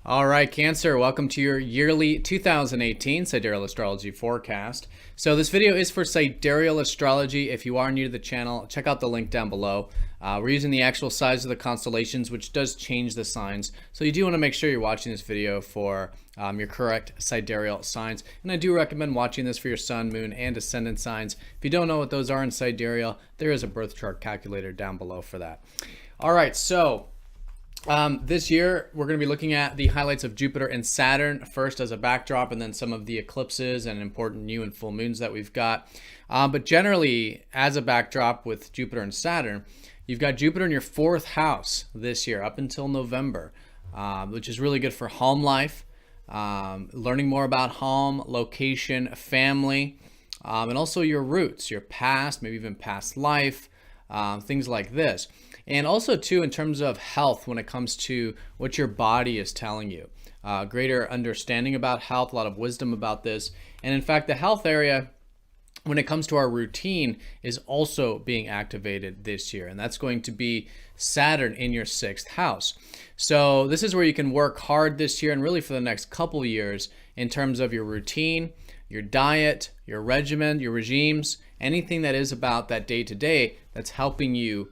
All right, Cancer, welcome to your yearly 2018 Sidereal Astrology forecast. So this video is for Sidereal Astrology. If you are new to the channel, check out the link down below. We're using the actual size of the constellations, which does change the signs. So you do want to make sure you're watching this video for your correct sidereal signs. And I do recommend watching this for your sun, moon, and ascendant signs. If you don't know what those are in sidereal, there is a birth chart calculator down below for that. All right, so this year, we're going to be looking at the highlights of Jupiter and Saturn first as a backdrop, and then some of the eclipses and important new and full moons that we've got. But generally, as a backdrop with Jupiter and Saturn, you've got Jupiter in your fourth house this year up until November, which is really good for home life, learning more about home, location, family, and also your roots, your past, maybe even past life, things like this. And also, too, in terms of health, when it comes to what your body is telling you. Greater understanding about health, a lot of wisdom about this. And in fact, the health area, when it comes to our routine, is also being activated this year. And that's going to be Saturn in your sixth house. So this is where you can work hard this year and really for the next couple years in terms of your routine, your diet, your regimen, your regimes, anything that is about that day-to-day that's helping you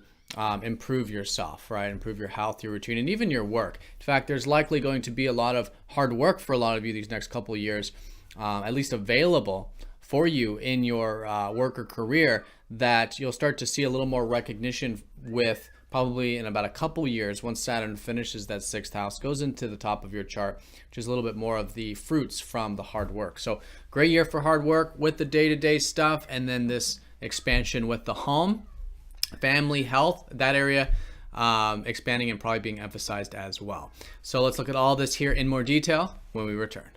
improve yourself, right? Improve your health, your routine, and even your work. In fact, there's likely going to be a lot of hard work for a lot of you these next couple of years, at least available for you in your work or career, that you'll start to see a little more recognition with probably in about a couple years once Saturn finishes that sixth house, goes into the top of your chart, which is a little bit more of the fruits from the hard work. So great year for hard work with the day-to-day stuff, and then this expansion with the home, family, health, that area expanding and probably being emphasized as well. So let's look at all this here in more detail when we return.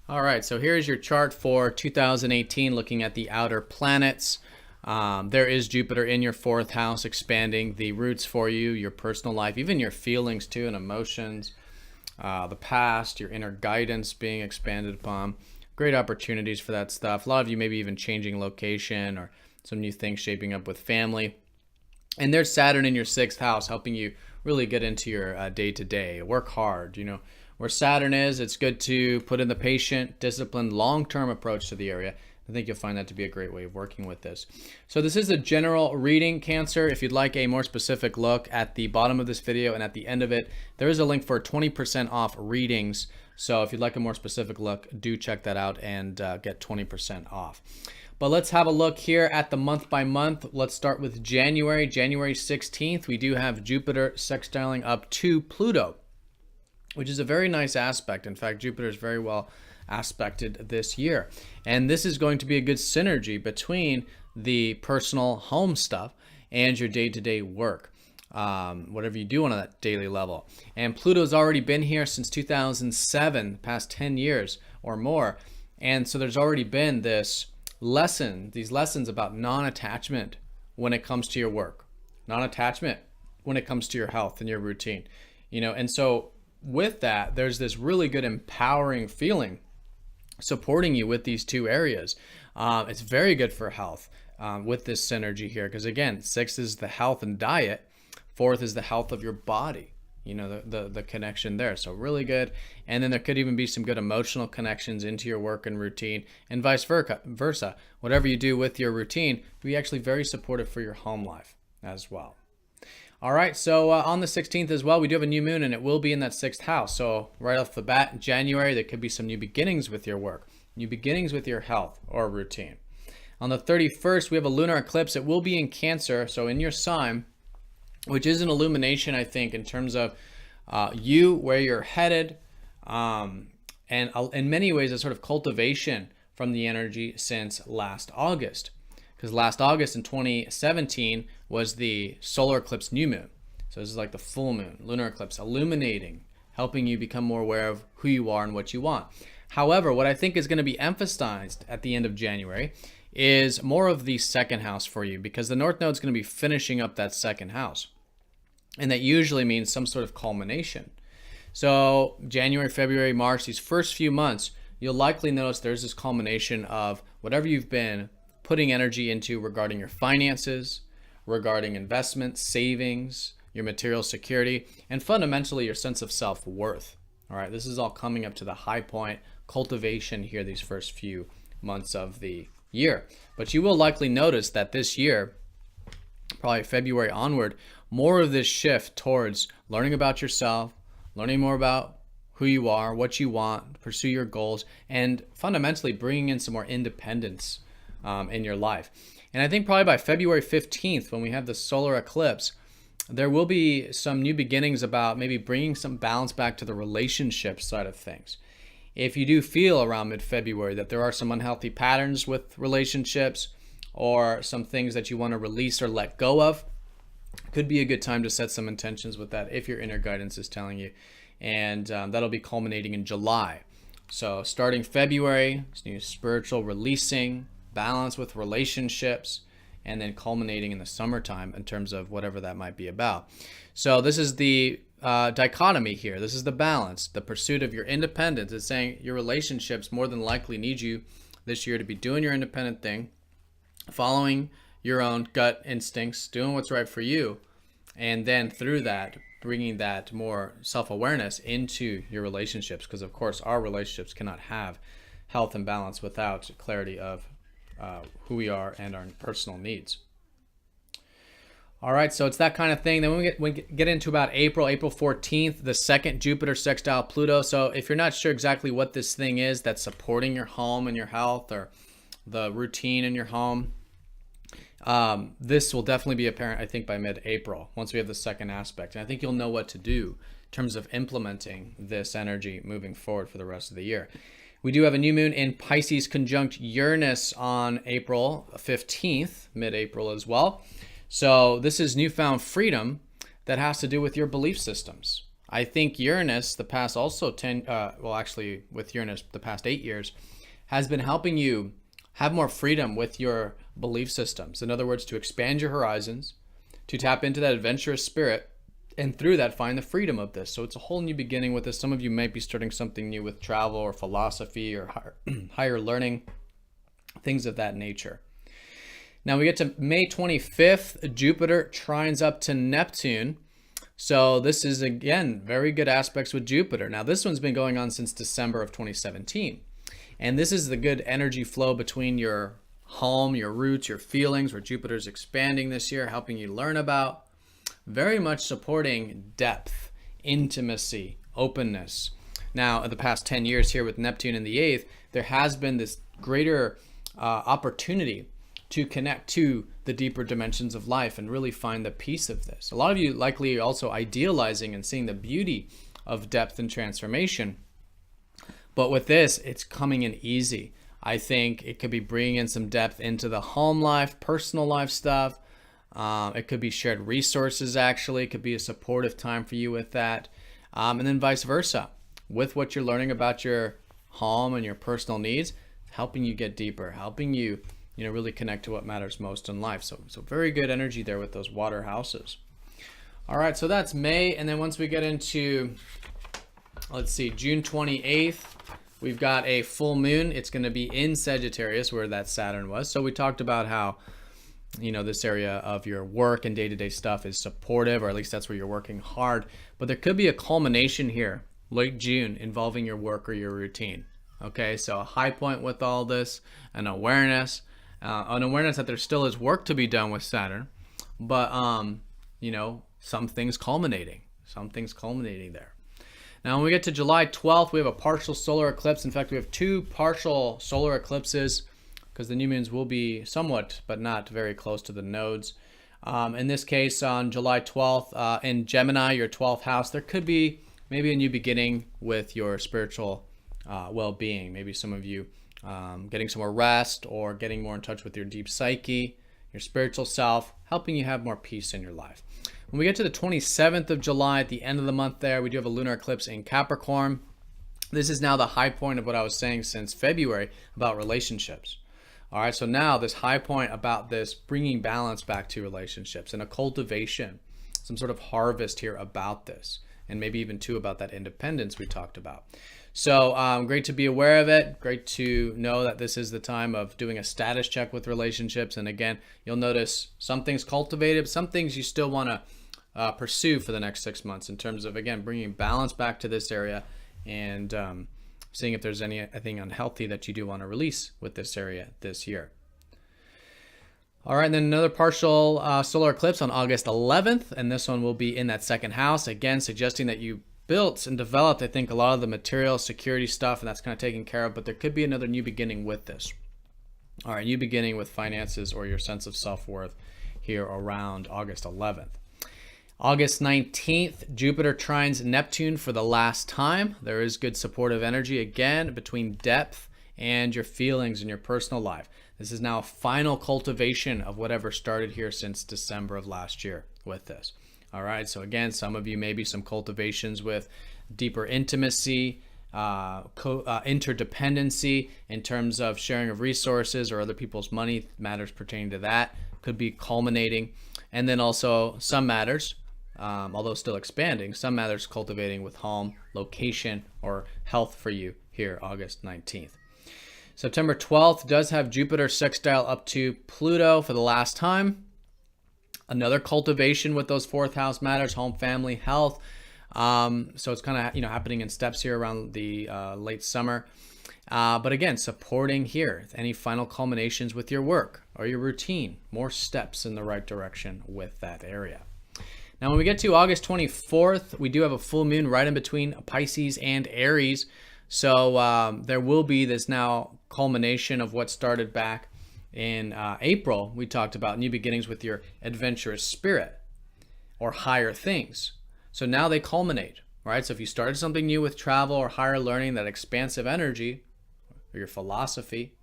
All right, so here's your chart for 2018, looking at the outer planets. There is Jupiter in your fourth house, expanding the roots for you, your personal life, even your feelings too, and emotions, the past, your inner guidance being expanded upon. Great opportunities for that stuff. A lot of you maybe even changing location or some new things shaping up with family. And there's Saturn in your sixth house, helping you really get into your day-to-day, work hard. You know, where Saturn is, it's good to put in the patient, disciplined, long-term approach to the area. I think you'll find that to be a great way of working with this. So this is a general reading, Cancer. If you'd like a more specific look, at the bottom of this video and at the end of it, there is a link for 20% off readings. So if you'd like a more specific look, do check that out and get 20% off. But let's have a look here at the month by month. Let's start with January. January 16th, we do have Jupiter sextiling up to Pluto, which is a very nice aspect. In fact, Jupiter is very well aspected this year. And this is going to be a good synergy between the personal home stuff and your day-to-day work, whatever you do on that daily level. And Pluto's already been here since 2007, the past 10 years or more. And so there's already been these lessons about non-attachment when it comes to your work, non-attachment when it comes to your health and your routine, you know. And so with that, there's this really good empowering feeling supporting you with these two areas. It's very good for health with this synergy here, because again, sixth is the health and diet, fourth is the health of your body, you know, the connection there. So really good. And then there could even be some good emotional connections into your work and routine, and vice versa. Whatever you do with your routine, be actually very supportive for your home life as well. All right, so on the 16th as well, we do have a new moon, and it will be in that sixth house. So right off the bat, in January, there could be some new beginnings with your work, new beginnings with your health or routine. On the 31st, we have a lunar eclipse. It will be in Cancer, so in your sign, which is an illumination, I think, in terms of you, where you're headed, and in many ways, a sort of cultivation from the energy since last August. Because last August in 2017 was the solar eclipse new moon. So this is like the full moon, lunar eclipse, illuminating, helping you become more aware of who you are and what you want. However, what I think is going to be emphasized at the end of January is more of the second house for you, because the North Node is going to be finishing up that second house. And that usually means some sort of culmination. So January, February, March, these first few months, you'll likely notice there's this culmination of whatever you've been putting energy into regarding your finances, regarding investments, savings, your material security, and fundamentally your sense of self-worth. All right, this is all coming up to the high point cultivation here these first few months of the year. But you will likely notice that this year, probably February onward, more of this shift towards learning about yourself, learning more about who you are, what you want, pursue your goals, and fundamentally bringing in some more independence in your life. And I think probably by February 15th, when we have the solar eclipse, there will be some new beginnings about maybe bringing some balance back to the relationship side of things. If you do feel around mid-February that there are some unhealthy patterns with relationships or some things that you want to release or let go of, could be a good time to set some intentions with that if your inner guidance is telling you. And that'll be culminating in July. So starting February, new spiritual releasing, balance with relationships, and then culminating in the summertime in terms of whatever that might be about. So this is the dichotomy here. This is the balance, the pursuit of your independence. It's saying your relationships more than likely need you this year to be doing your independent thing, following your own gut instincts, doing what's right for you, and then through that, bringing that more self-awareness into your relationships. Because of course, our relationships cannot have health and balance without clarity of who we are and our personal needs. All right, so it's that kind of thing. Then when we get into about April 14th, the second Jupiter sextile Pluto. So if you're not sure exactly what this thing is that's supporting your home and your health or the routine in your home, this will definitely be apparent, I think, by mid-April, once we have the second aspect. And I think you'll know what to do in terms of implementing this energy moving forward for the rest of the year. We do have a new moon in Pisces conjunct Uranus on April 15th, mid-April as well. So this is newfound freedom that has to do with your belief systems. I think Uranus, the past also with Uranus, the past 8 years, has been helping you have more freedom with your belief systems. In other words, to expand your horizons, to tap into that adventurous spirit, and through that find the freedom of this. So it's a whole new beginning with this. Some of you might be starting something new with travel or philosophy or higher learning, things of that nature. Now we get to May 25th, Jupiter trines up to Neptune. So this is, again, very good aspects with Jupiter. Now this one's been going on since December of 2017. And this is the good energy flow between your home, your roots, your feelings, where Jupiter's expanding this year, helping you learn about, very much supporting depth, intimacy, openness. Now, in the past 10 years here with Neptune in the 8th, there has been this greater opportunity to connect to the deeper dimensions of life and really find the peace of this. A lot of you likely are also idealizing and seeing the beauty of depth and transformation. But with this, it's coming in easy. I think it could be bringing in some depth into the home life, personal life stuff. It could be shared resources, actually. It could be a supportive time for you with that. And then vice versa. With what you're learning about your home and your personal needs, helping you get deeper, helping you, really connect to what matters most in life. So very good energy there with those water houses. All right, so that's May. And then once we get into, let's see, June 28th, we've got a full moon. It's going to be in Sagittarius, where that Saturn was. So we talked about how, this area of your work and day-to-day stuff is supportive, or at least that's where you're working hard. But there could be a culmination here, late June, involving your work or your routine. Okay, so a high point with all this, an awareness that there still is work to be done with Saturn, but some things culminating there. Now when we get to July 12th, we have a partial solar eclipse. In fact, we have 2 partial solar eclipses, because the new moons will be somewhat, but not very close to the nodes. In this case, on July 12th, in Gemini, your 12th house, there could be maybe a new beginning with your spiritual well-being. Maybe some of you getting some more rest or getting more in touch with your deep psyche, your spiritual self, helping you have more peace in your life. When we get to the 27th of July, at the end of the month there, we do have a lunar eclipse in Capricorn. This is now the high point of what I was saying since February about relationships. All right, so now this high point about this bringing balance back to relationships and a cultivation, some sort of harvest here about this, and maybe even too about that independence we talked about. So great to be aware of it. Great to know that this is the time of doing a status check with relationships. And again, you'll notice some things cultivated, some things you still want to pursue for the next 6 months in terms of, again, bringing balance back to this area and seeing if there's anything unhealthy that you do want to release with this area this year. All right, and then another partial solar eclipse on August 11th, and this one will be in that second house, again, suggesting that you built and developed, I think, a lot of the material security stuff, and that's kind of taken care of, but there could be another new beginning with this. All right, new beginning with finances or your sense of self-worth here around August 11th. August 19th, Jupiter trines Neptune for the last time. There is good supportive energy, again, between depth and your feelings in your personal life. This is now a final cultivation of whatever started here since December of last year with this. All right, so again, some of you maybe some cultivations with deeper intimacy, interdependency in terms of sharing of resources or other people's money, matters pertaining to that could be culminating. And then also some matters, although still expanding, some matters cultivating with home, location, or health for you here August 19th. September 12th does have Jupiter sextile up to Pluto for the last time. Another cultivation with those fourth house matters, home, family, health. So it's kind of happening in steps here around the late summer. But again, supporting here any final culminations with your work or your routine, more steps in the right direction with that area. Now, when we get to August 24th, we do have a full moon right in between Pisces and Aries. So there will be this now culmination of what started back in April. We talked about new beginnings with your adventurous spirit or higher things. So now they culminate, right? So if you started something new with travel or higher learning, that expansive energy or your philosophy,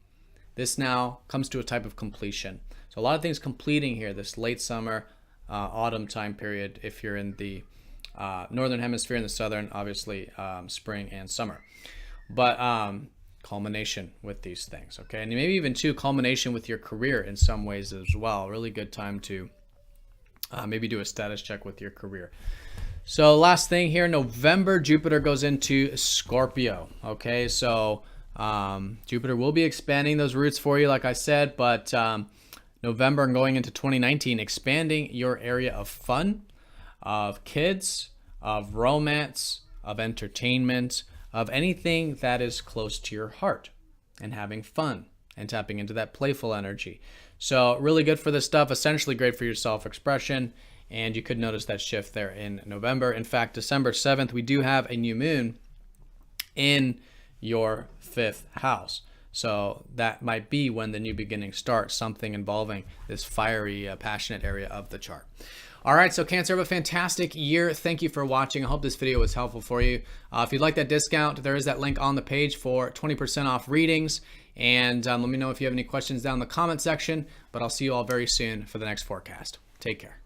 this now comes to a type of completion. So a lot of things completing here this late summer, autumn time period. If you're in the northern hemisphere, in the southern, obviously spring and summer. But culmination with these things, okay? And maybe even culmination with your career in some ways as well. Really good time to maybe do a status check with your career. So last thing here, November, Jupiter goes into Scorpio, okay? So Jupiter will be expanding those roots for you, like I said, but November and going into 2019, expanding your area of fun, of kids, of romance, of entertainment, of anything that is close to your heart, and having fun and tapping into that playful energy. So really good for this stuff, essentially great for your self-expression, and you could notice that shift there in November. In fact, December 7th, we do have a new moon in your 5th house. So that might be when the new beginning starts, something involving this fiery, passionate area of the chart. All right, so Cancer, have a fantastic year. Thank you for watching. I hope this video was helpful for you. If you'd like that discount, there is that link on the page for 20% off readings. And let me know if you have any questions down in the comment section, but I'll see you all very soon for the next forecast. Take care.